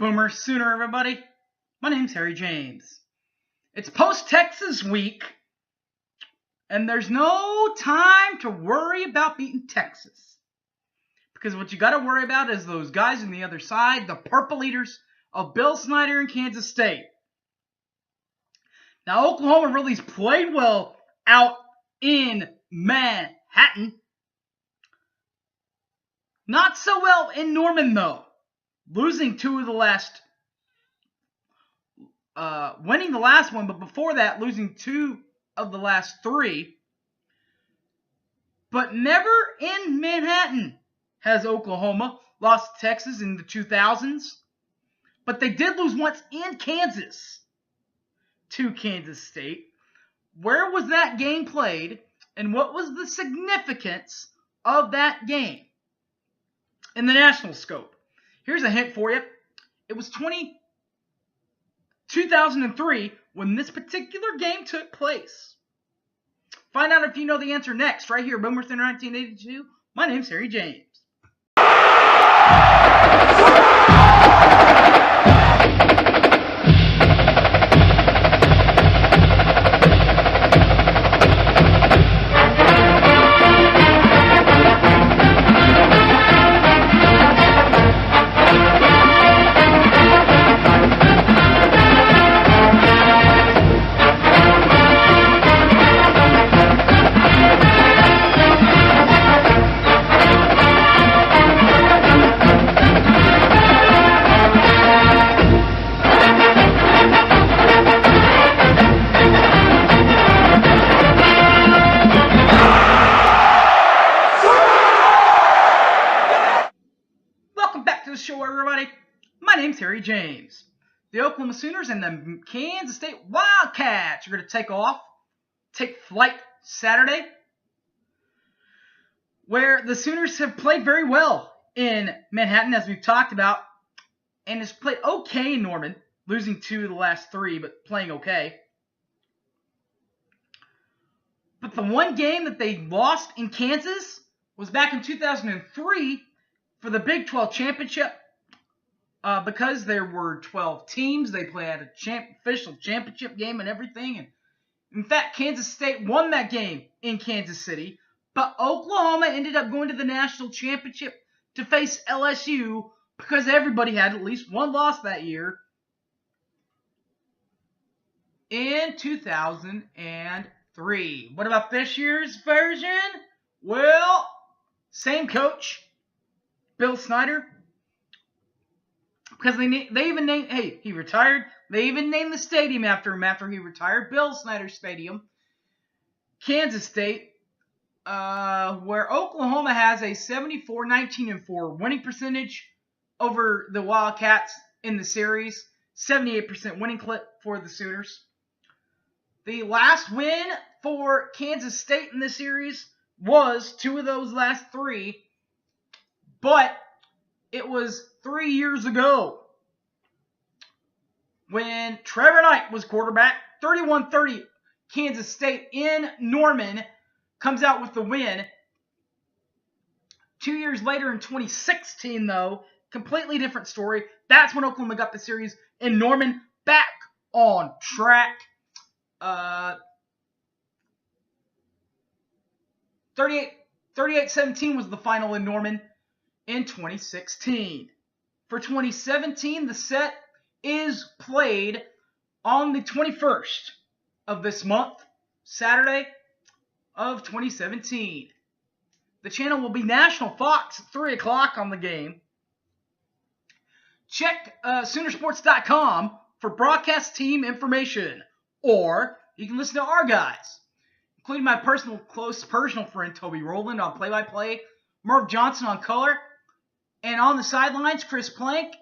Boomer Sooner, everybody. My name's Harry James. It's post-Texas week, and there's no time to worry about beating Texas. Because what you got to worry about is those guys on the other side, the Purple Eaters of Bill Snyder and Kansas State. Now, Oklahoma really's played well out in Manhattan. Not so well in Norman, though. Losing two of the last, winning the last one, but before that, losing two of the last three. But never in Manhattan has Oklahoma lost to Texas in the 2000s. But they did lose once in Kansas to Kansas State. Where was that game played, and what was the significance of that game in the national scope? Here's a hint for you. It was 2003 when this particular game took place. Find out if you know the answer next, right here, Boomer Sooner 1982. My name's Harry James. Show, everybody. My name's Harry James. The Oklahoma Sooners and the Kansas State Wildcats are going to take flight Saturday, where the Sooners have played very well in Manhattan, as we've talked about, and has played okay in Norman, losing two of the last three, but playing okay. But the one game that they lost in Kansas was back in 2003 for the Big 12 championship. Because there were 12 teams, they played a official championship game and everything. And in fact, Kansas State won that game in Kansas City. But Oklahoma ended up going to the national championship to face LSU because everybody had at least one loss that year in 2003. What about this year's version? Well, same coach, Bill Snyder. Because they even named, he retired. They even named the stadium after him after he retired, Bill Snyder Stadium. Kansas State, where Oklahoma has a 74-19-4 winning percentage over the Wildcats in the series. 78% winning clip for the Sooners. The last win for Kansas State in the series was two of those last three. But it was 3 years ago when Trevor Knight was quarterback. 31-30, Kansas State in Norman comes out with the win. 2 years later in 2016, though, completely different story. That's when Oklahoma got the series in Norman back on track. 38-17 was the final in Norman in 2016. For 2017, the set is played on the 21st of this month, Saturday of 2017. The channel will be National Fox at 3 o'clock on the game. Check Soonersports.com for broadcast team information, or you can listen to our guys, including my close personal friend Toby Rowland on play-by-play, Merv Johnson on color, and on the sidelines, Chris Plank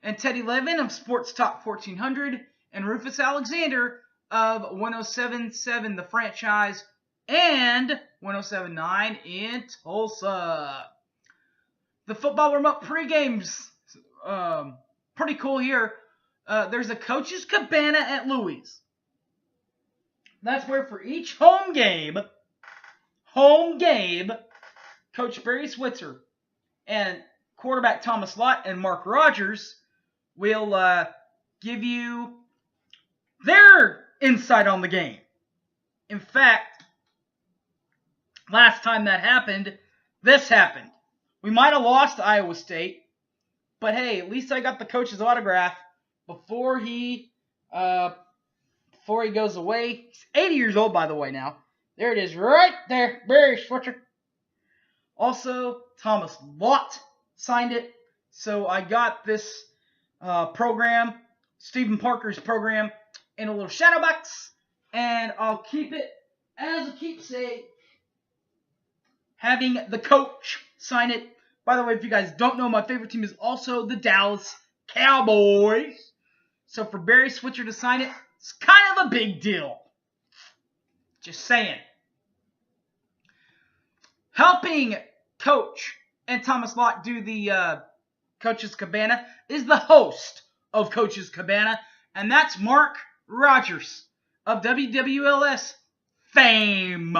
and Teddy Levin of Sports Talk 1400, and Rufus Alexander of 107.7 The Franchise and 107.9 in Tulsa. The football warm-up pre-game's pretty cool here. There's a coach's cabana at Louis. That's where for each home game, Coach Barry Switzer and quarterback Thomas Lott and Mark Rogers will give you their insight on the game. In fact, last time that happened, this happened. We might have lost to Iowa State, but hey, at least I got the coach's autograph before he goes away. He's 80 years old, by the way, now. There it is, right there. Barry Switzer. Also, Thomas Lott signed it. So I got this program, Stephen Parker's program, in a little shadow box, and I'll keep it as a keepsake, having the coach sign it. By the way, if you guys don't know, my favorite team is also the Dallas Cowboys. So for Barry Switzer to sign it, it's kind of a big deal. Just saying. Helping Coach and Thomas Lott do the Coach's Cabana is the host of Coach's Cabana, and that's Mark Rogers of WWLS fame.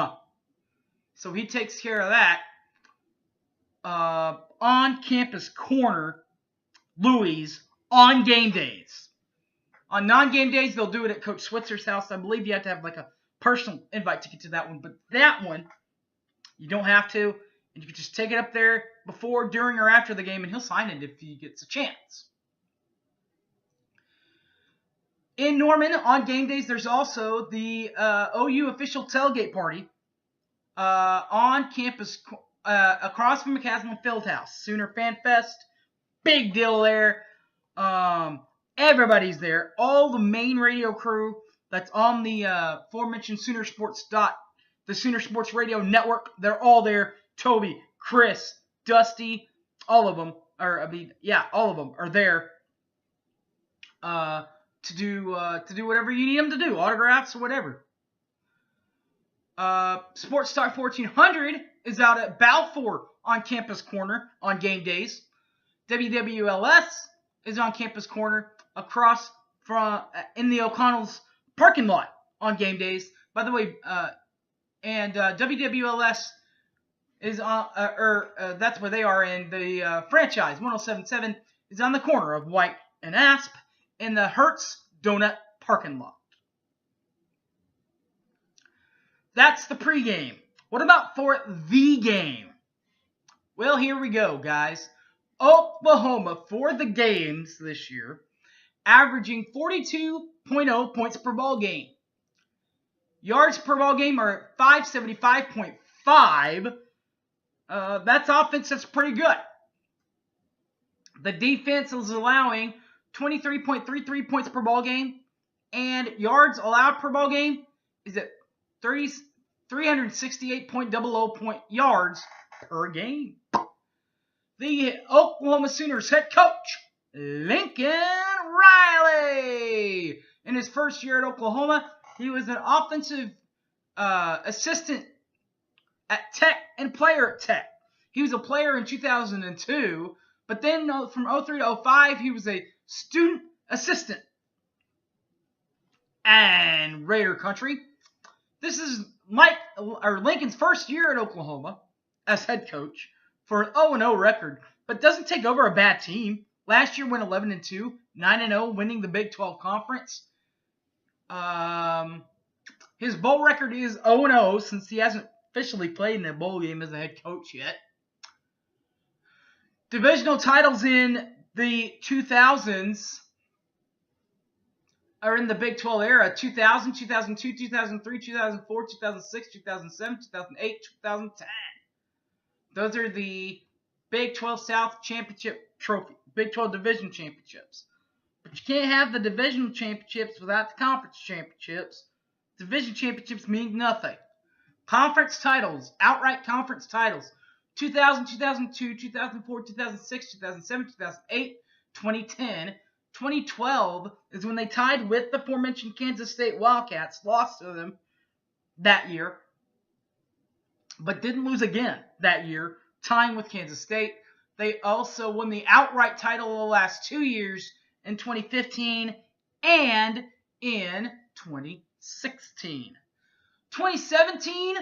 So he takes care of that. On Campus Corner, Louis, on game days. On non-game days, they'll do it at Coach Switzer's house. I believe you have to have like a personal invite to get to that one, but that one, you don't have to, and you can just take it up there before, during, or after the game, and he'll sign it if he gets a chance. In Norman, on game days, there's also the OU official tailgate party on campus across from McCaslin Fieldhouse. Sooner Fan Fest, big deal there. Everybody's there. All the main radio crew that's on the aforementioned the Sooner Sports Radio Network, they're all there. Toby, Chris, Dusty, all of them, all of them are there to do whatever you need them to do, autographs or whatever. Sports Talk 1400 is out at Balfour on Campus Corner on game days. WWLS is on Campus Corner across from in the O'Connell's parking lot on game days. By the way, WWLS is on, that's where they are in the franchise. 107.7 is on the corner of White and Asp in the Hertz Donut parking lot. That's the pregame. What about for the game? Well, here we go, guys. Oklahoma, for the games this year, averaging 42.0 points per ball game. Yards per ball game are 575.5. That's offense that's pretty good. The defense is allowing 23.33 points per ball game, and yards allowed per ball game is at 368.00 point yards per game. The Oklahoma Sooners head coach, Lincoln Riley. In his first year at Oklahoma, he was an offensive assistant at Tech and player at Tech. He was a player in 2002, but then from 03 to 05, he was a student assistant. And Raider country, this is Lincoln's first year at Oklahoma as head coach for an 0-0 record, but doesn't take over a bad team. Last year went 11-2, 9-0, winning the Big 12 Conference. His bowl record is 0-0 since he hasn't officially played in a bowl game as a head coach yet. Divisional titles in the 2000s are in the Big 12 era: 2000, 2002, 2003, 2004, 2006, 2007, 2008, 2010. Those are the Big 12 South Championship trophy, Big 12 Division Championships. But you can't have the Divisional Championships without the Conference Championships. Division Championships mean nothing. Conference titles, outright conference titles: 2000, 2002, 2004, 2006, 2007, 2008, 2010. 2012 is when they tied with the aforementioned Kansas State Wildcats, lost to them that year, but didn't lose again that year, tying with Kansas State. They also won the outright title the last 2 years in 2015 and in 2016. 2017,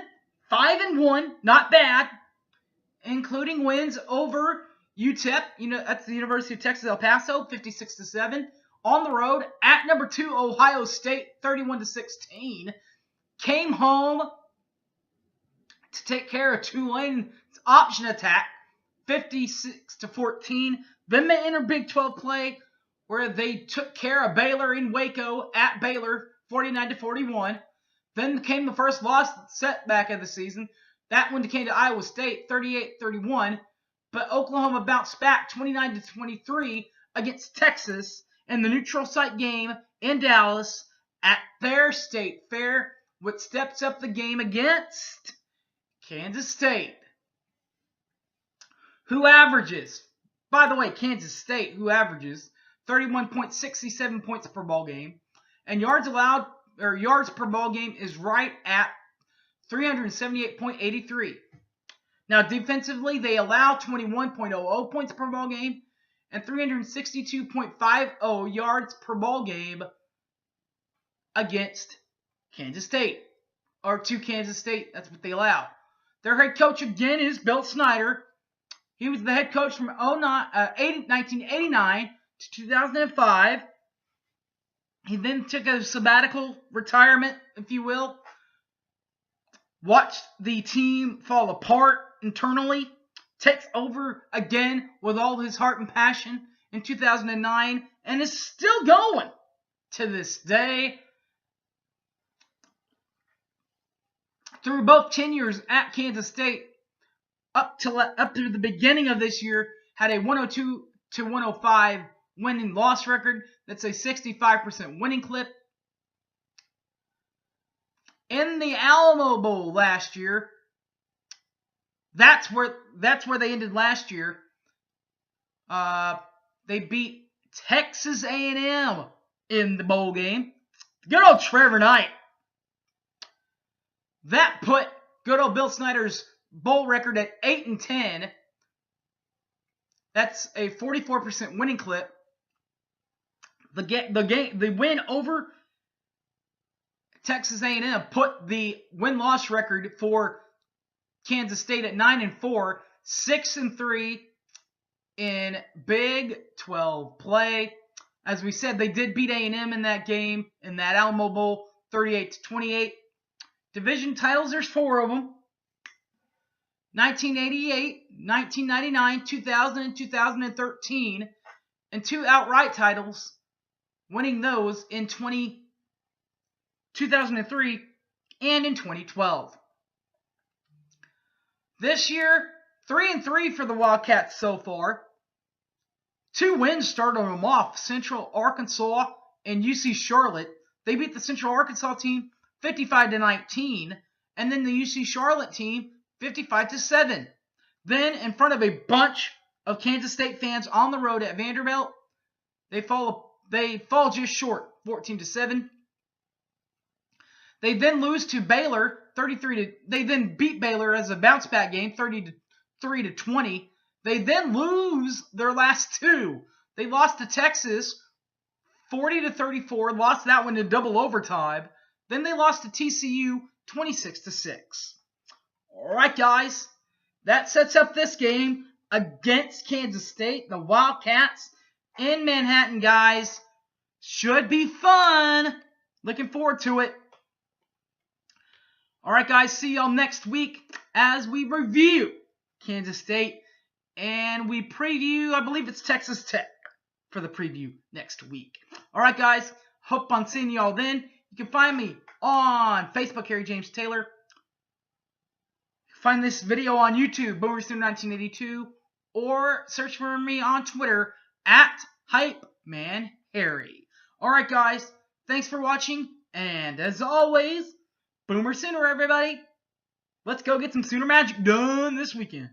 5-1, not bad, including wins over UTEP, that's the University of Texas El Paso, 56-7. On the road at number 2 Ohio State, 31-16. Came home to take care of Tulane's option attack, 56-14. Then they entered Big 12 play, where they took care of Baylor in Waco at Baylor, 49-41. Then came the first loss setback of the season. That one came to Iowa State, 38-31. But Oklahoma bounced back 29-23 against Texas in the neutral site game in Dallas at their state fair, which steps up the game against Kansas State, who averages, by the way, Kansas State, who averages 31.67 points per ball game, and yards per ball game is right at 378.83. Now, defensively, they allow 21.00 points per ball game and 362.50 yards per ball game against Kansas State, or to Kansas State. That's what they allow. Their head coach again is Bill Snyder. He was the head coach from 1989 to 2005. He then took a sabbatical retirement, if you will. Watched the team fall apart internally. Takes over again with all his heart and passion in 2009 and is still going to this day. Through both tenures at Kansas State, up to the beginning of this year, had a 102-105 win-loss record. That's a 65% winning clip. In the Alamo Bowl last year, that's where they ended last year. They beat Texas A&M in the bowl game. Good old Trevor Knight. That put good old Bill Snyder's bowl record at 8-10. That's a 44% winning clip. The win over Texas A&M put the win-loss record for Kansas State at 9-4, 6-3 in Big 12 play. As we said, they did beat A&M in that game, in that Alamo Bowl, 38-28. Division titles, there's 4 of them. 1988, 1999, 2000, and 2013. And 2 outright titles, winning those in 2003 and in 2012. This year, 3-3 for the Wildcats so far. 2 wins started them off, Central Arkansas and UC Charlotte. They beat the Central Arkansas team 55-19, and then the UC Charlotte team 55-7. Then, in front of a bunch of Kansas State fans on the road at Vanderbilt, they fall just short, 14-7. They then lose to Baylor, they then beat Baylor as a bounce back game, 33-20. They then lose their last 2. They lost to Texas, 40-34, lost that one in double overtime. Then they lost to TCU, 26-6. All right, guys, that sets up this game against Kansas State, the Wildcats in Manhattan, guys. Should be fun. Looking forward to it. All right, guys, see y'all next week as we review Kansas State and we preview, I believe it's Texas Tech for the preview next week. All right, guys, hope I'm seeing y'all then. You can find me on Facebook, Harry James Taylor. Find this video on YouTube, BoomerStream1982, or search for me on Twitter at HypeManHarry. All right, guys, thanks for watching, and as always, Boomer Sooner, everybody. Let's go get some Sooner Magic done this weekend.